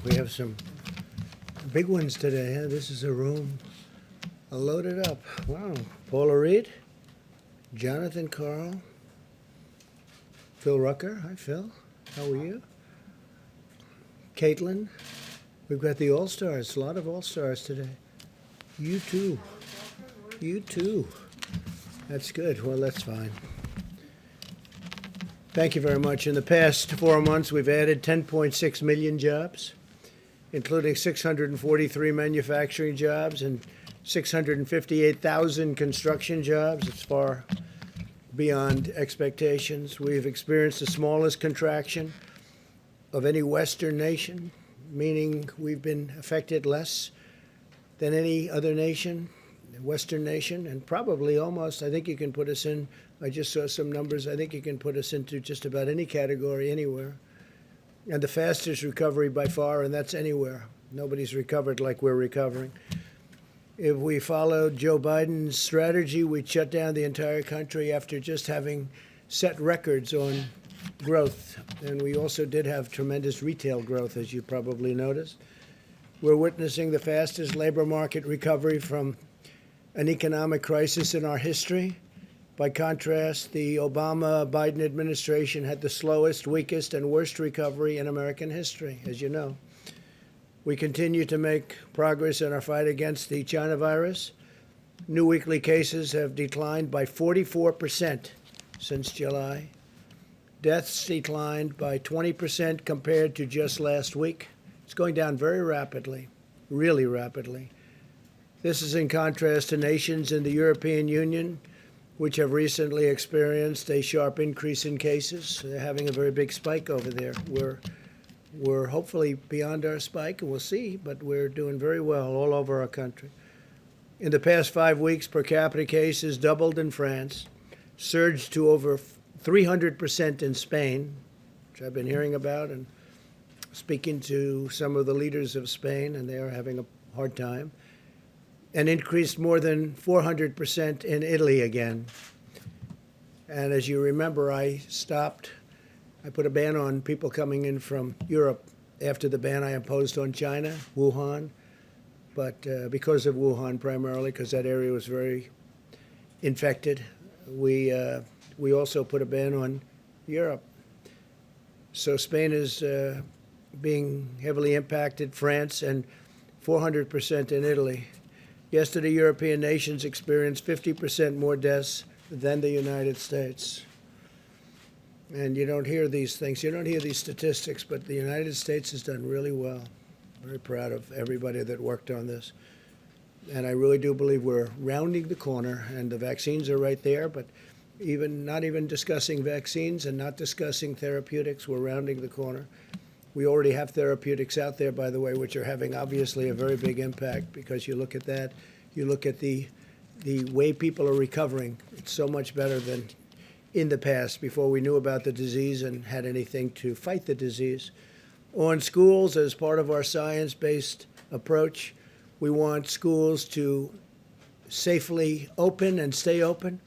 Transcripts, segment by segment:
We have some big ones today. Huh? This is a room loaded up. Wow. Paula Reed, Jonathan Carl, Phil Rucker. Hi, Phil. How are you? Caitlin. We've got the All-Stars. A lot of All-Stars today. You too. You too. That's good. Well, that's fine. Thank you very much. In the past 4 months, we've added 10.6 million jobs, including 643 manufacturing jobs and 658,000 construction jobs. It's far beyond expectations. We've experienced the smallest contraction of any Western nation, meaning we've been affected less than any other nation, Western nation, and probably almost, I think you can put us in, I just saw some numbers, I think you can put us into just about any category anywhere. And the fastest recovery by far, and that's anywhere. Nobody's recovered like we're recovering. If we followed Joe Biden's strategy, we'd shut down the entire country after just having set records on growth. And we also did have tremendous retail growth, as you probably noticed. We're witnessing the fastest labor market recovery from an economic crisis in our history. By contrast, the Obama-Biden administration had the slowest, weakest, and worst recovery in American history, as you know. We continue to make progress in our fight against the China virus. New weekly cases have declined by 44% since July. Deaths declined by 20% compared to just last week. It's going down very rapidly, really rapidly. This is in contrast to nations in the European Union, which have recently experienced a sharp increase in cases. They're having a very big spike over there. We're hopefully beyond our spike, and we'll see, but we're doing very well all over our country. In the past 5 weeks, per capita cases doubled in France, surged to over 300% in Spain, which I've been hearing about and speaking to some of the leaders of Spain, and they are having a hard time, and increased more than 400% in Italy again. And as you remember, I put a ban on people coming in from Europe after the ban I imposed on China, Wuhan, but because of Wuhan primarily, because that area was very infected, we also put a ban on Europe. So Spain is being heavily impacted, France, and 400% in Italy. Yesterday, European nations experienced 50% more deaths than the United States. And you don't hear these things, you don't hear these statistics, but the United States has done really well. Very proud of everybody that worked on this. And I really do believe we're rounding the corner, and the vaccines are right there, but not even discussing vaccines and not discussing therapeutics, we're rounding the corner. We already have therapeutics out there, by the way, which are having obviously a very big impact, because you look at that, you look at the way people are recovering. It's so much better than in the past, before we knew about the disease and had anything to fight the disease. On schools, as part of our science-based approach, we want schools to safely open and stay open.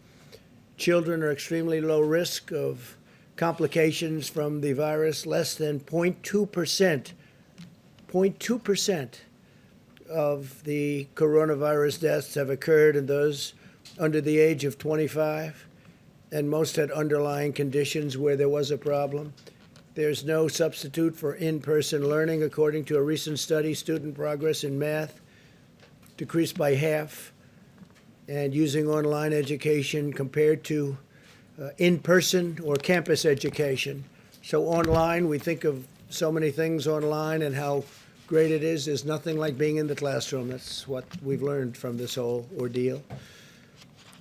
Children are extremely low risk of complications from the virus. Less than 0.2% of the coronavirus deaths have occurred in those under the age of 25, and most had underlying conditions where there was a problem. There's no substitute for in-person learning. According to a recent study, student progress in math decreased by half, and using online education compared to in-person or campus education. So online, we think of so many things online and how great it is. There's nothing like being in the classroom. That's what we've learned from this whole ordeal.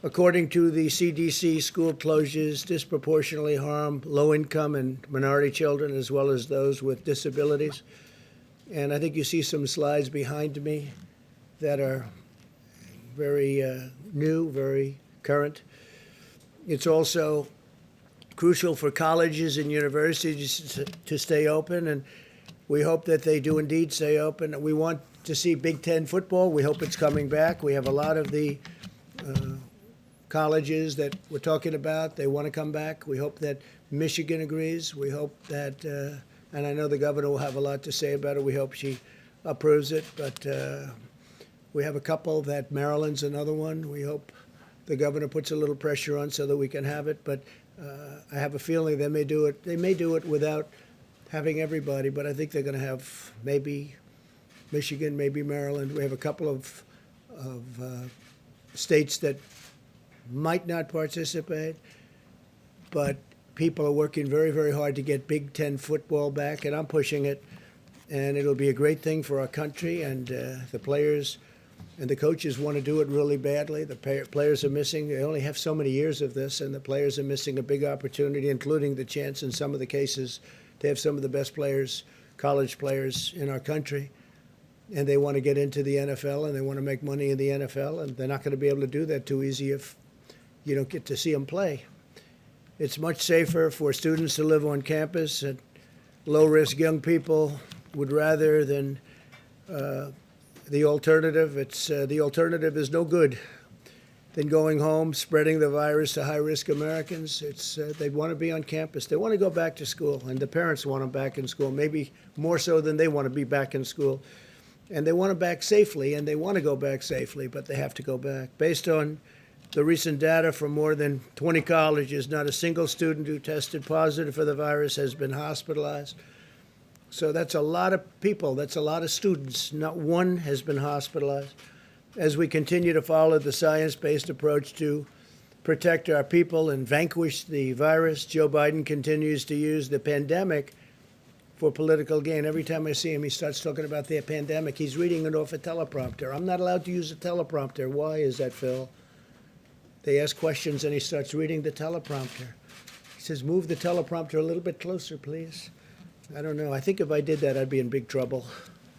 According to the CDC, school closures disproportionately harm low-income and minority children, as well as those with disabilities. And I think you see some slides behind me that are very new, very current. It's also crucial for colleges and universities to stay open, and we hope that they do indeed stay open. We want to see Big Ten football. We hope it's coming back. We have a lot of the colleges that we're talking about. They want to come back. We hope that Michigan agrees. We hope that and I know the governor will have a lot to say about it. We hope she approves it, but we have a couple that Maryland's another one. We hope the governor puts a little pressure on so that we can have it, but I have a feeling they may do it. They may do it without having everybody, but I think they're going to have maybe Michigan, maybe Maryland. We have a couple of states that might not participate, but people are working very, very hard to get Big Ten football back, and I'm pushing it. And it'll be a great thing for our country, and the players and the coaches want to do it really badly. The players are missing. They only have so many years of this, and the players are missing a big opportunity, including the chance in some of the cases to have some of the best players, college players in our country. And they want to get into the NFL, and they want to make money in the NFL, and they're not going to be able to do that too easy if you don't get to see them play. It's much safer for students to live on campus, and low-risk young people would rather than the alternative. The alternative is no good than going home, spreading the virus to high-risk Americans. They want to be on campus. They want to go back to school, and the parents want them back in school, maybe more so than they want to be back in school. And they want them back safely, and they want to go back safely, but they have to go back. Based on the recent data from more than 20 colleges, not a single student who tested positive for the virus has been hospitalized. So that's a lot of people. That's a lot of students. Not one has been hospitalized. As we continue to follow the science-based approach to protect our people and vanquish the virus, Joe Biden continues to use the pandemic for political gain. Every time I see him, he starts talking about the pandemic. He's reading it off a teleprompter. I'm not allowed to use a teleprompter. Why is that, Phil? They ask questions, and he starts reading the teleprompter. He says, move the teleprompter a little bit closer, please. I don't know. I think if I did that, I'd be in big trouble.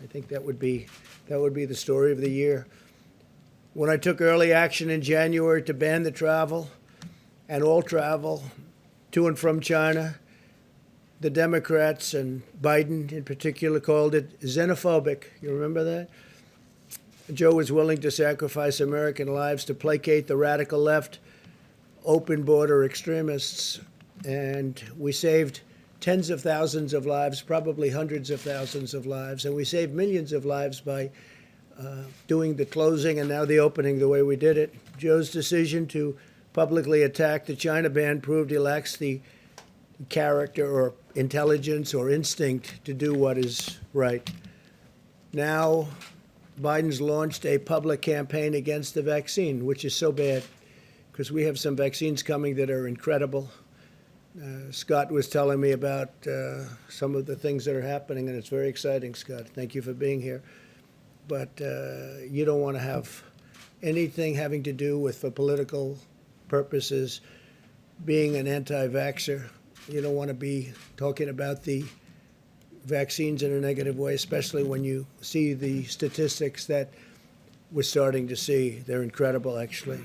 I think that would be the story of the year. When I took early action in January to ban the travel and all travel to and from China, the Democrats and Biden in particular called it xenophobic. You remember that? Joe was willing to sacrifice American lives to placate the radical left, open border extremists, and we saved tens of thousands of lives, probably hundreds of thousands of lives, and we saved millions of lives by doing the closing and now the opening the way we did it. Joe's decision to publicly attack the China ban proved he lacks the character or intelligence or instinct to do what is right. Now, Biden's launched a public campaign against the vaccine, which is so bad because we have some vaccines coming that are incredible. Scott was telling me about some of the things that are happening, and it's very exciting, Scott. Thank you for being here. But you don't want to have anything having to do with, for political purposes, being an anti-vaxxer. You don't want to be talking about the vaccines in a negative way, especially when you see the statistics that we're starting to see. They're incredible, actually.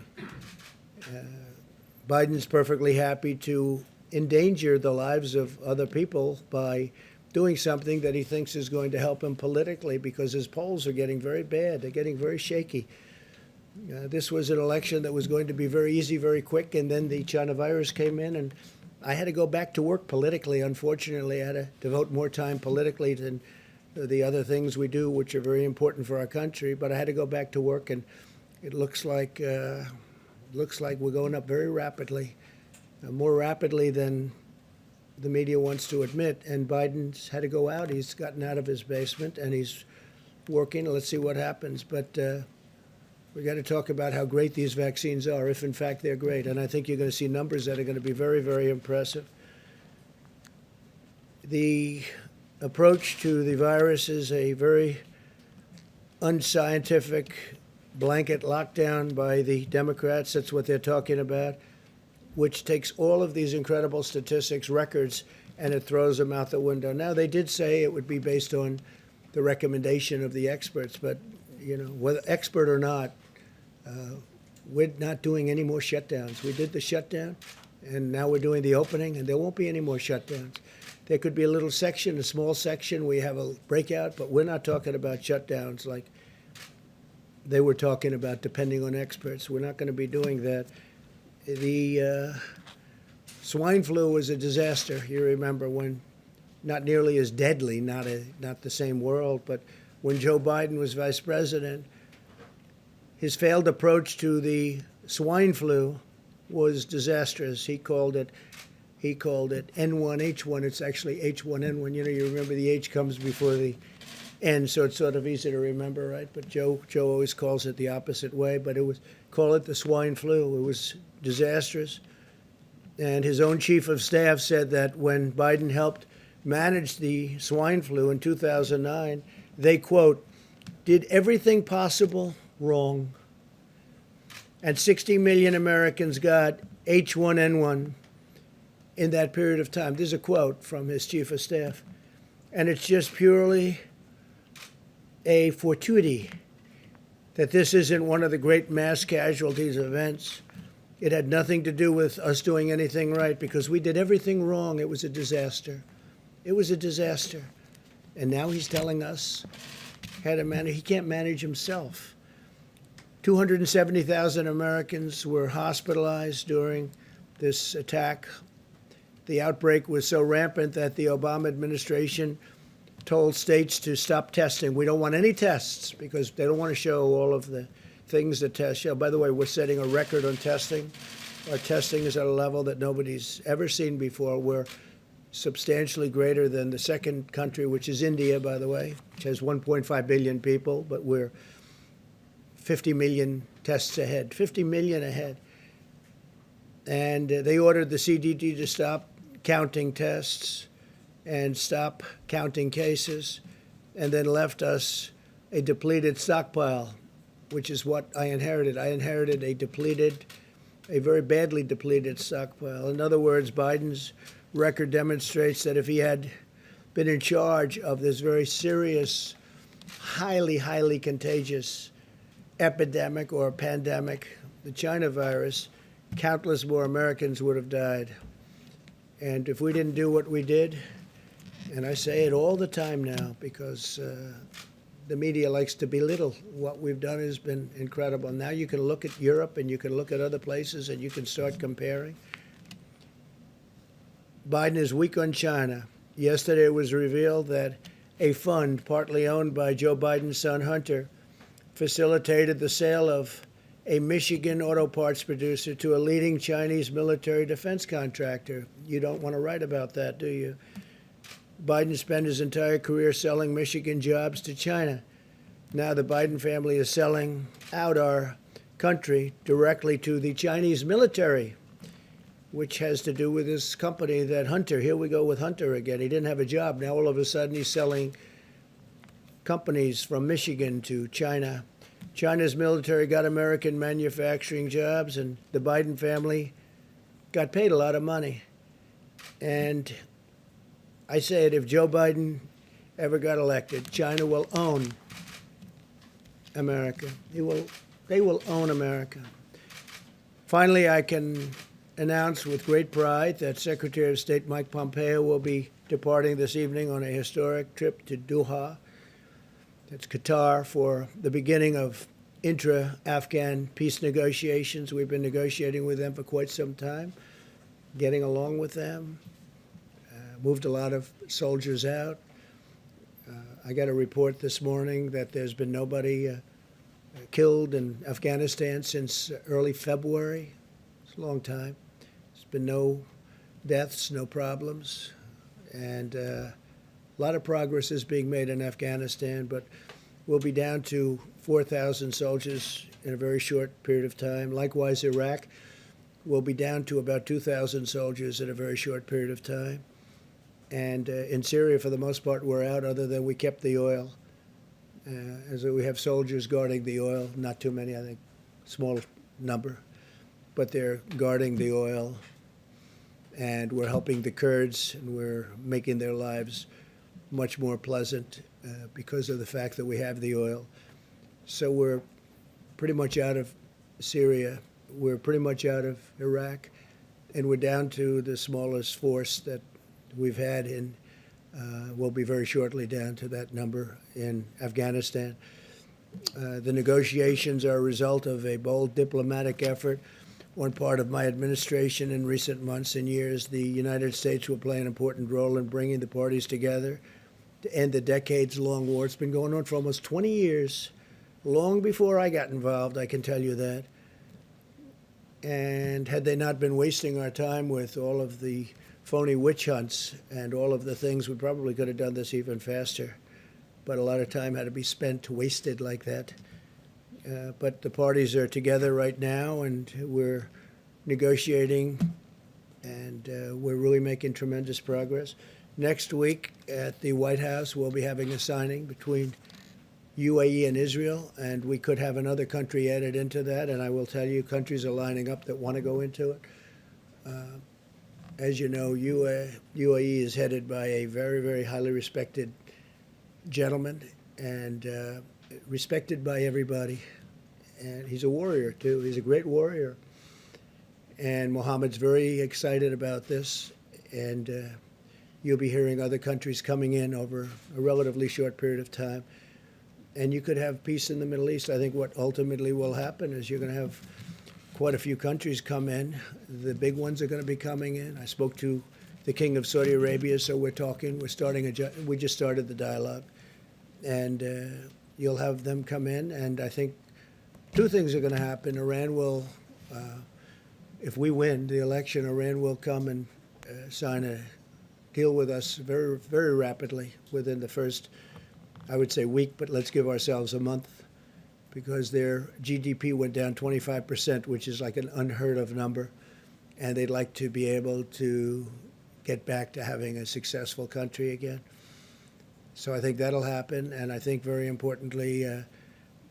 Biden's perfectly happy to endanger the lives of other people by doing something that he thinks is going to help him politically because his polls are getting very bad. They're getting very shaky. This was an election that was going to be very easy, very quick, and then the China virus came in, and I had to go back to work politically. Unfortunately, I had to devote more time politically than the other things we do, which are very important for our country. But I had to go back to work, and it looks like we're going up very rapidly, more rapidly than the media wants to admit. And Biden's had to go out. He's gotten out of his basement, and he's working. Let's see what happens. But we got to talk about how great these vaccines are, if in fact they're great. And I think you're going to see numbers that are going to be very, very impressive. The approach to the virus is a very unscientific blanket lockdown by the Democrats. That's what they're talking about, which takes all of these incredible statistics, records, and it throws them out the window. Now, they did say it would be based on the recommendation of the experts, but, you know, whether expert or not, we're not doing any more shutdowns. We did the shutdown, and now we're doing the opening, and there won't be any more shutdowns. There could be a little section, a small section, we have a breakout, but we're not talking about shutdowns like they were talking about, depending on experts. We're not going to be doing that. The swine flu was a disaster. You remember when not nearly as deadly, not the same world. But when Joe Biden was vice president, his failed approach to the swine flu was disastrous. He called it N1H1. It's actually H1N1. You know, you remember the H comes before the N, so it's sort of easy to remember, right? But Joe always calls it the opposite way. But call it the swine flu. It was disastrous. And his own chief of staff said that when Biden helped manage the swine flu in 2009, they, quote, did everything possible wrong. And 60 million Americans got H1N1 in that period of time. This is a quote from his chief of staff. And it's just purely a fortuity that this isn't one of the great mass casualties events. It had nothing to do with us doing anything right, because we did everything wrong. It was a disaster. It was a disaster. And now he's telling us how to manage. He can't manage himself. 270,000 Americans were hospitalized during this attack. The outbreak was so rampant that the Obama administration told states to stop testing. We don't want any tests because they don't want to show all of the things that tests show. By the way, we're setting a record on testing. Our testing is at a level that nobody's ever seen before. We're substantially greater than the second country, which is India, by the way, which has 1.5 billion people, but we're 50 million tests ahead, 50 million ahead. And they ordered the CDC to stop counting tests and stop counting cases, and then left us a depleted stockpile, which is what I inherited. I inherited a very badly depleted stockpile. In other words, Biden's record demonstrates that if he had been in charge of this very serious, highly, highly contagious epidemic or pandemic, the China virus, countless more Americans would have died. And if we didn't do what we did, and I say it all the time now because the media likes to belittle what we've done has been incredible. Now you can look at Europe and you can look at other places and you can start comparing. Biden is weak on China. Yesterday it was revealed that a fund partly owned by Joe Biden's son Hunter facilitated the sale of a Michigan auto parts producer to a leading Chinese military defense contractor. You don't want to write about that, do you? Biden spent his entire career selling Michigan jobs to China. Now the Biden family is selling out our country directly to the Chinese military, which has to do with this company that Hunter, here we go with Hunter again. He didn't have a job. Now all of a sudden he's selling companies from Michigan to China. China's military got American manufacturing jobs, and the Biden family got paid a lot of money. And I say it, if Joe Biden ever got elected, China will own America. They will own America. Finally, I can announce with great pride that Secretary of State Mike Pompeo will be departing this evening on a historic trip to Doha. That's Qatar, for the beginning of intra-Afghan peace negotiations. We've been negotiating with them for quite some time, getting along with them. Moved a lot of soldiers out. I got a report this morning that there's been nobody killed in Afghanistan since early February. It's a long time. There's been no deaths, no problems. And a lot of progress is being made in Afghanistan, but we'll be down to 4,000 soldiers in a very short period of time. Likewise, Iraq will be down to about 2,000 soldiers in a very short period of time. And in Syria, for the most part, we're out, other than we kept the oil. As we have soldiers guarding the oil, not too many, I think, small number, but they're guarding the oil. And we're helping the Kurds, and we're making their lives much more pleasant because of the fact that we have the oil. So we're pretty much out of Syria. We're pretty much out of Iraq. And we're down to the smallest force that we've had in, we'll be very shortly down to that number in Afghanistan. The negotiations are a result of a bold diplomatic effort. one part of my administration in recent months and years, the United States will play an important role in bringing the parties together to end the decades-long war. It's been going on for almost 20 years, long before I got involved, I can tell you that. And had they not been wasting our time with all of the phony witch hunts and all of the things, we probably could have done this even faster. But a lot of time had to be spent, wasted like that. But the parties are together right now, and we're negotiating, and we're really making tremendous progress. Next week at the White House, we'll be having a signing between UAE and Israel, and we could have another country added into that. And I will tell you, countries are lining up that want to go into it. As you know, UAE is headed by a very, very highly respected gentleman, and respected by everybody. And he's a warrior, too. He's a great warrior. And Mohammed's very excited about this. And you'll be hearing other countries coming in over a relatively short period of time. And you could have peace in the Middle East. I think what ultimately will happen is you're going to have quite a few countries come in. The big ones are going to be coming in. I spoke to the King of Saudi Arabia, so we're talking. We just started the dialogue. And you'll have them come in, and I think two things are going to happen. Iran will, if we win the election, Iran will come and sign a deal with us very, very rapidly within the first, I would say, week, but let's give ourselves a month, because their GDP went down 25%, which is like an unheard of number, and they'd like to be able to get back to having a successful country again. So I think that'll happen, and I think very importantly,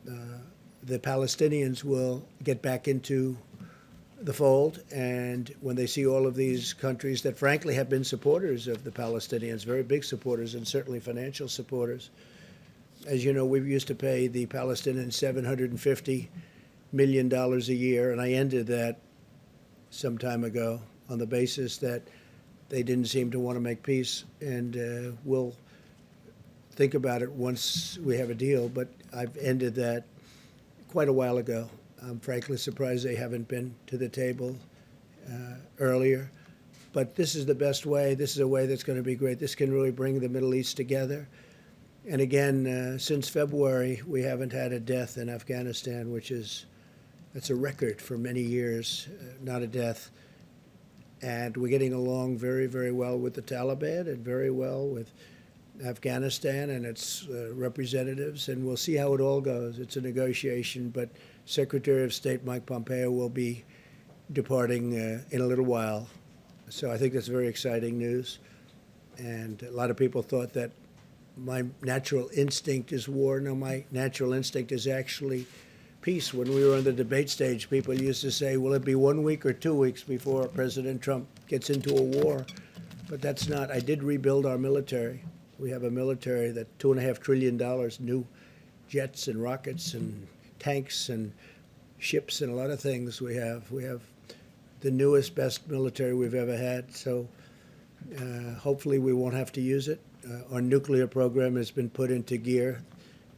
the Palestinians will get back into the fold, and when they see all of these countries that frankly have been supporters of the Palestinians, very big supporters and certainly financial supporters. As you know, we used to pay the Palestinians $750 million a year, and I ended that some time ago on the basis that they didn't seem to want to make peace, and we'll think about it once we have a deal, but I've ended that quite a while ago. I'm frankly surprised they haven't been to the table earlier. But this is the best way. This is a way that's going to be great. This can really bring the Middle East together. And again, since February, we haven't had a death in Afghanistan, that's a record for many years, not a death. And we're getting along very, very well with the Taliban and very well with Afghanistan and its representatives, and we'll see how it all goes. It's a negotiation, but Secretary of State Mike Pompeo will be departing in a little while. So I think that's very exciting news. And a lot of people thought that my natural instinct is war. No, my natural instinct is actually peace. When we were on the debate stage, people used to say, will it be 1 week or 2 weeks before President Trump gets into a war? But that's not. I did rebuild our military. We have a military that $2.5 trillion, new jets and rockets and tanks and ships and a lot of things we have. We have the newest, best military we've ever had. So hopefully we won't have to use it. Our nuclear program has been put into gear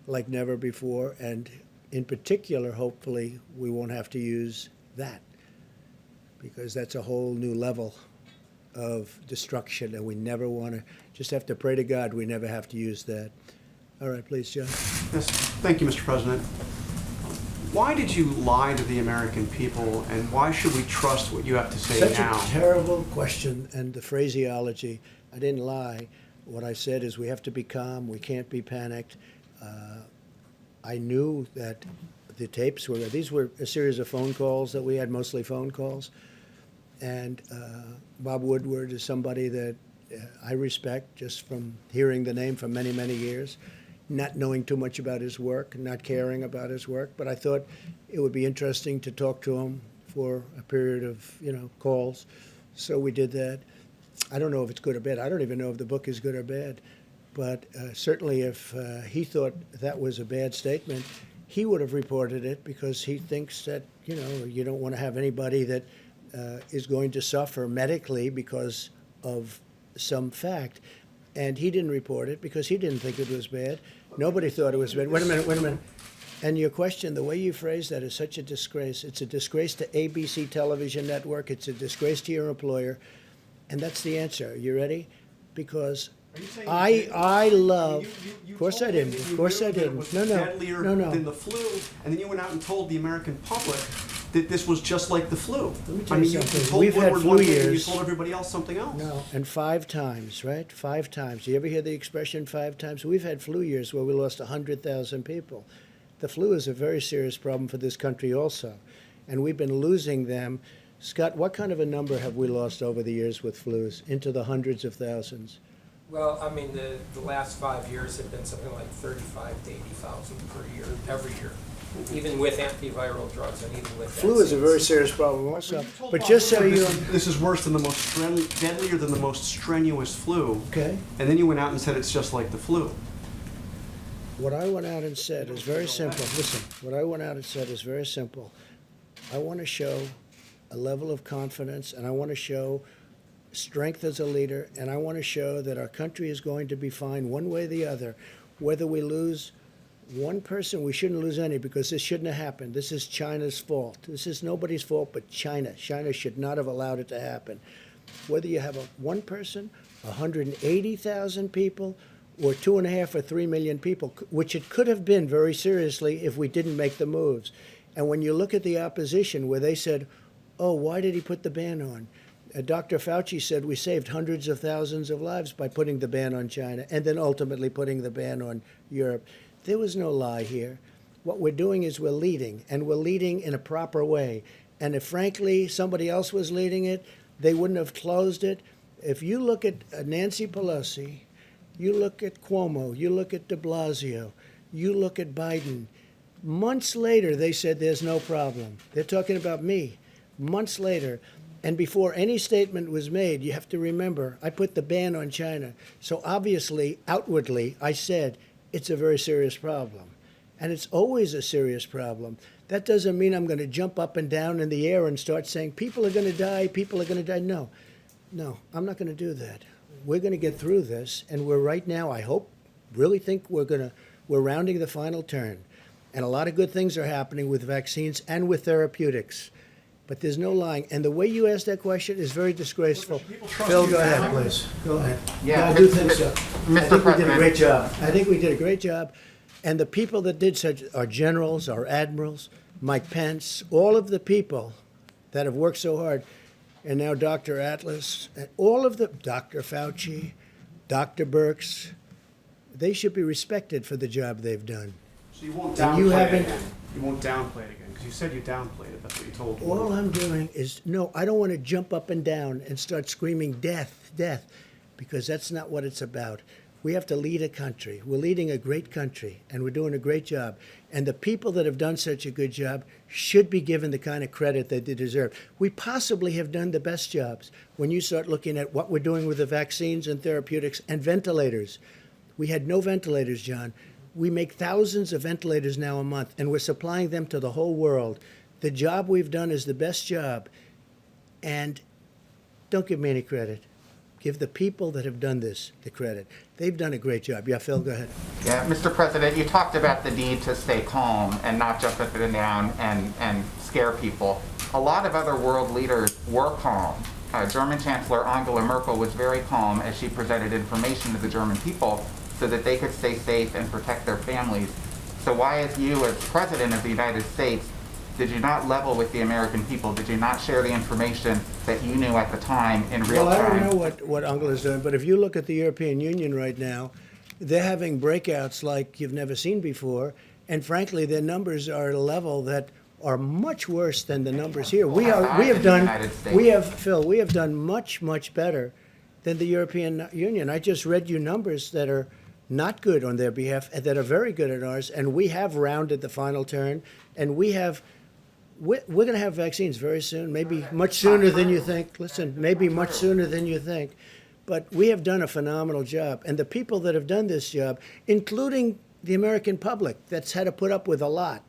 like never before. And in particular, hopefully, we won't have to use that, because that's a whole new level of destruction, and we never want to. Just have to pray to God we never have to use that. All right, please, John. Yes, thank you, Mr. President. Why did you lie to the American people, and why should we trust what you have to say now? Such a terrible question, and the phraseology. I didn't lie. What I said is we have to be calm. We can't be panicked. I knew that the tapes were. These were a series of phone calls that we had, mostly phone calls. And Bob Woodward is somebody that I respect just from hearing the name for many, many years, not knowing too much about his work, not caring about his work. But I thought it would be interesting to talk to him for a period of, calls. So we did that. I don't know if it's good or bad. I don't even know if the book is good or bad. But certainly if he thought that was a bad statement, he would have reported it, because he thinks that, you don't want to have anybody that is going to suffer medically because of some fact. And he didn't report it because he didn't think it was bad. Nobody thought it was bad. Wait a minute. And your question, the way you phrase that is such a disgrace. It's a disgrace to ABC television network. It's a disgrace to your employer. And that's the answer. You ready? Because Are you saying I love. You Of course I told him didn't. that Of you course knew I that it didn't. was No, deadlier no. than the flu, and then you went out and told the American public that this was just like the flu. Let me tell I you mean, you something. told We've had Woodward flu one thing and you years. told everybody else something else. No, and 5 times, right? 5 times. Do you ever hear the expression 5 times? We've had flu years where we lost 100,000 people. The flu is a very serious problem for this country also, and we've been losing them. Scott, what kind of a number have we lost over the years with flus? Into the hundreds of thousands. Well, I mean, the last 5 years have been something like 35 to 80,000 per year, every year, even with antiviral drugs and even with Flu is a very vaccines. serious problem also. You told But Bob just so Woodward you, this is worse than the most deadlier than the most strenuous flu, okay? and then you went out and said it's just like the flu. What I went out and said is very simple. Listen, what I went out and said is very simple. I want to show a level of confidence, and I want to show strength as a leader, and I want to show that our country is going to be fine one way or the other. Whether we lose one person, we shouldn't lose any because this shouldn't have happened. This is China's fault. This is nobody's fault but China. China should not have allowed it to happen. Whether you have one person, 180,000 people, or 2.5 or 3 million people, which it could have been very seriously if we didn't make the moves. And when you look at the opposition where they said, oh, why did he put the ban on? Dr. Fauci said we saved hundreds of thousands of lives by putting the ban on China and then ultimately putting the ban on Europe. There was no lie here. What we're doing is we're leading, and we're leading in a proper way. And if, frankly, somebody else was leading it, they wouldn't have closed it. If you look at Nancy Pelosi, you look at Cuomo, you look at de Blasio, you look at Biden, months later they said there's no problem. They're talking about me. Months later. And before any statement was made, you have to remember, I put the ban on China. So obviously, outwardly, I said it's a very serious problem. And it's always a serious problem. That doesn't mean I'm going to jump up and down in the air and start saying, people are going to die, people are going to die. No, I'm not going to do that. We're going to get through this. And we're right now, I hope, really think we're rounding the final turn. And a lot of good things are happening with vaccines and with therapeutics. But there's no lying. And the way you asked that question is very disgraceful. People trust Phil, you go ahead, now? please. Go ahead. Yeah, I do think so. Mr. I think we did a President. great job. I think we did a great job. And the people that did such, our generals, our admirals, Mike Pence, all of the people that have worked so hard, and now Dr. Atlas, and all of the, Dr. Fauci, Dr. Birx, they should be respected for the job they've done. So you won't And downplay you it haven't- again. You won't downplay it again, because you said you downplayed it. That's what you told me. All I'm doing is, no, I don't want to jump up and down and start screaming death, death, because that's not what it's about. We have to lead a country. We're leading a great country, and we're doing a great job. And the people that have done such a good job should be given the kind of credit that they deserve. We possibly have done the best jobs when you start looking at what we're doing with the vaccines and therapeutics and ventilators. We had no ventilators, John. We make thousands of ventilators now a month, and we're supplying them to the whole world. The job we've done is the best job. And don't give me any credit. Give the people that have done this the credit. They've done a great job. Yeah, Phil, go ahead. Yeah, Mr. President, you talked about the need to stay calm and not jump up and down and scare people. A lot of other world leaders were calm. German Chancellor Angela Merkel was very calm as she presented information to the German people so that they could stay safe and protect their families. So why, as you, as President of the United States, did you not level with the American people? Did you not share the information that you knew at the time in real Well, I time? don't know what Angela's doing, but if you look at the European Union right now, they're having breakouts like you've never seen before, and frankly, their numbers are at a level that are much worse than the numbers here. We have Phil, we have done much, much better than the European Union. I just read you numbers that are not good on their behalf and that are very good at ours, and we have rounded the final turn, and we're going to have vaccines very soon, maybe much sooner than you think. Listen, maybe much sooner than you think. But we have done a phenomenal job. And the people that have done this job, including the American public that's had to put up with a lot,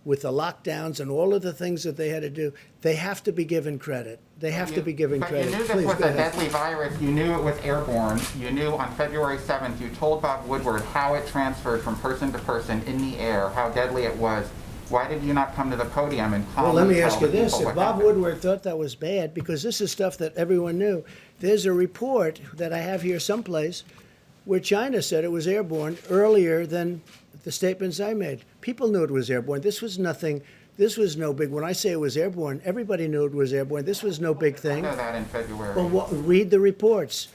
with the lockdowns and all of the things that they had to do, they have to be given credit. They have to be given But credit. you knew this Please, was go a ahead. deadly virus. You knew it was airborne. You knew on February 7th, you told Bob Woodward how it transferred from person to person in the air, how deadly it was. Why did you not come to the podium and Well, calmly let me tell ask you the this. people If what Bob happened? Woodward thought that was bad, because this is stuff that everyone knew, there's a report that I have here someplace where China said it was airborne earlier than the statements I made. People knew it was airborne. This was nothing. This was no big. When I say it was airborne, everybody knew it was airborne. This was no big I thing. know that in February. Well, read the reports.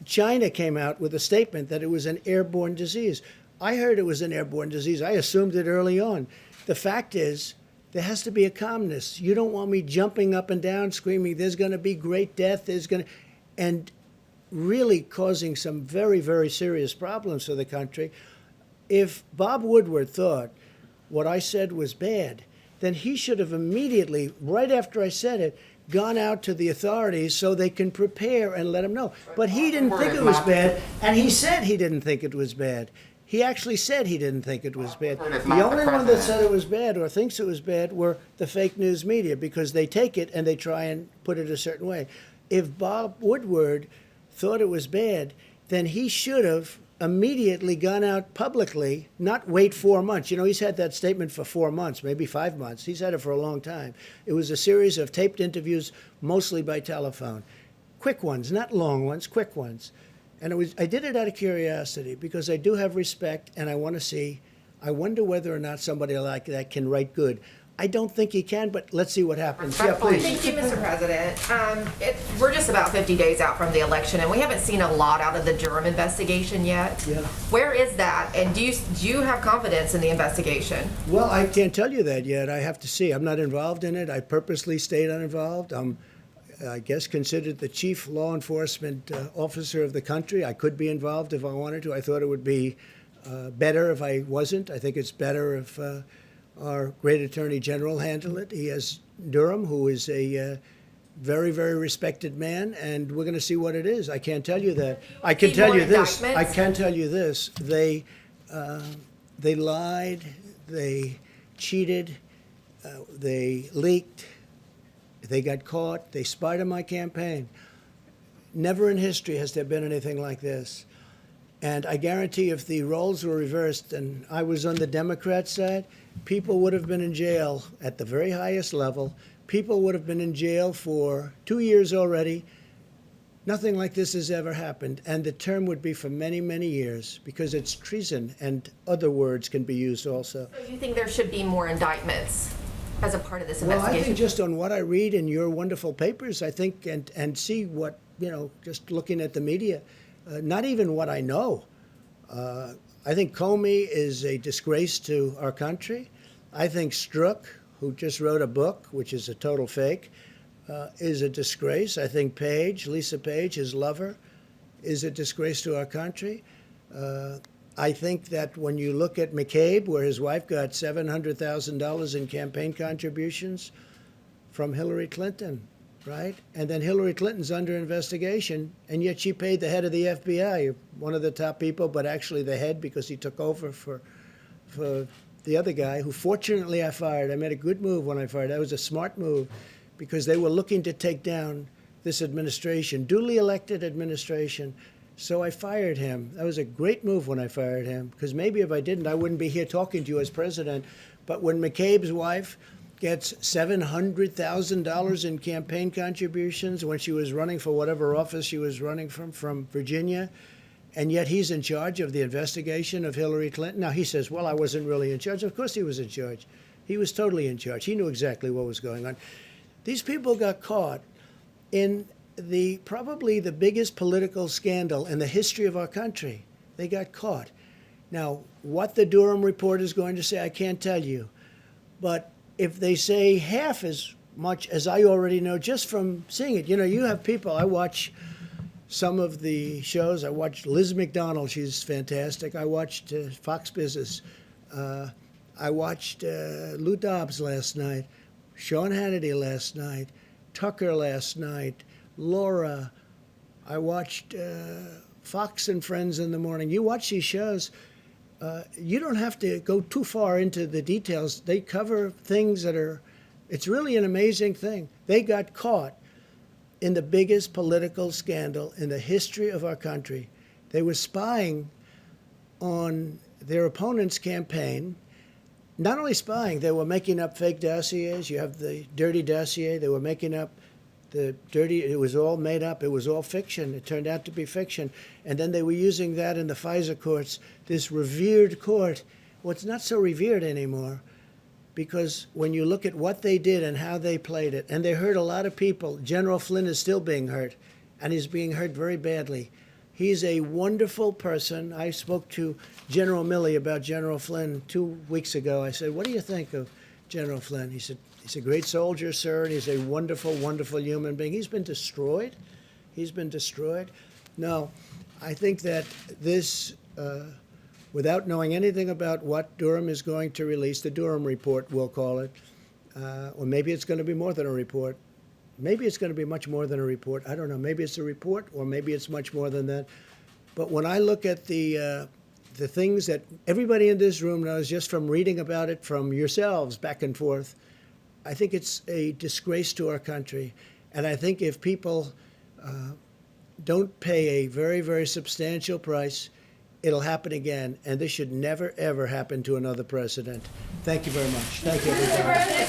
China came out with a statement that it was an airborne disease. I heard it was an airborne disease. I assumed it early on. The fact is, there has to be a calmness. You don't want me jumping up and down, screaming, there's going to be great death, and really causing some very, very serious problems for the country. If Bob Woodward thought what I said was bad, then he should have immediately, right after I said it, gone out to the authorities so they can prepare and let them know. But he didn't think it was bad, and he said he didn't think it was bad. He actually said he didn't think it was bad. Woodward is The not the only one that president. said it was bad or thinks it was bad were the fake news media, because they take it and they try and put it a certain way. If Bob Woodward thought it was bad, then he should have immediately gone out publicly, not wait 4 months. You know, he's had that statement for 4 months, maybe 5 months. He's had it for a long time. It was a series of taped interviews, mostly by telephone. Quick ones, not long ones, quick ones. And I did it out of curiosity because I do have respect and I want to see. I wonder whether or not somebody like that can write good. I don't think he can, but let's see what happens. Yeah, Respectfully, please. Thank you, Mr. President. We're just about 50 days out from the election, and we haven't seen a lot out of the Durham investigation yet. Yeah. Where is that? And do you have confidence in the investigation? Well, I can't tell you that yet. I have to see. I'm not involved in it. I purposely stayed uninvolved. I'm, I guess, considered the chief law enforcement officer of the country. I could be involved if I wanted to. I thought it would be better if I wasn't. I think it's better if our great attorney general handled it. He has Durham, who is a very, very respected man, and we're going to see what it is. I can't tell you that. I can See tell more you this. I indictments? can tell you this. They lied. They cheated. They leaked. They got caught. They spied on my campaign. Never in history has there been anything like this. And I guarantee if the roles were reversed and I was on the Democrat side, people would have been in jail at the very highest level. People would have been in jail for 2 years already. Nothing like this has ever happened. And the term would be for many, many years because it's treason, and other words can be used also. So you think there should be more indictments as a part of this Well, I investigation? think just on what I read in your wonderful papers, I think, and see what, just looking at the media, not even what I know. I think Comey is a disgrace to our country. I think Strzok, who just wrote a book, which is a total fake, is a disgrace. I think Page, Lisa Page, his lover, is a disgrace to our country. I think that when you look at McCabe, where his wife got $700,000 in campaign contributions from Hillary Clinton, right? And then Hillary Clinton's under investigation, and yet she paid the head of the FBI, one of the top people, but actually the head because he took over for the other guy, who fortunately I fired. I made a good move when I fired. That was a smart move because they were looking to take down this administration, duly elected administration. So I fired him. That was a great move when I fired him, because maybe if I didn't, I wouldn't be here talking to you as president. But when McCabe's wife gets $700,000 in campaign contributions when she was running for whatever office she was running from Virginia, and yet he's in charge of the investigation of Hillary Clinton. Now he says, well, I wasn't really in charge. Of course he was in charge. He was totally in charge. He knew exactly what was going on. These people got caught in probably the biggest political scandal in the history of our country. They got caught. Now, what the Durham report is going to say, I can't tell you. But if they say half as much as I already know just from seeing it, you have people, I watch some of the shows. I watched Liz McDonald, she's fantastic. I watched Fox Business. I watched Lou Dobbs last night, Sean Hannity last night, Tucker last night, Laura. I watched Fox and Friends in the morning. You watch these shows. you don't have to go too far into the details. They cover things that are, it's really an amazing thing. They got caught in the biggest political scandal in the history of our country. They were spying on their opponent's campaign. Not only spying, they were making up fake dossiers. You have the dirty dossier. They were making up the dirty, it was all made up. It was all fiction. It turned out to be fiction. And then they were using that in the FISA courts, this revered court. Well, it's not so revered anymore because when you look at what they did and how they played it, and they hurt a lot of people. General Flynn is still being hurt, and he's being hurt very badly. He's a wonderful person. I spoke to General Milley about General Flynn 2 weeks ago. I said, what do you think of General Flynn? He said, he's a great soldier, sir, and he's a wonderful, wonderful human being. He's been destroyed. He's been destroyed. No, I think that this, without knowing anything about what Durham is going to release, the Durham report, we'll call it, or maybe it's going to be more than a report. Maybe it's going to be much more than a report. I don't know. Maybe it's a report, or maybe it's much more than that. But when I look at the things that everybody in this room knows just from reading about it from yourselves back and forth, I think it's a disgrace to our country. And I think if people don't pay a very, very substantial price, it'll happen again. And this should never, ever happen to another president. Thank you very much. Thank you, everybody.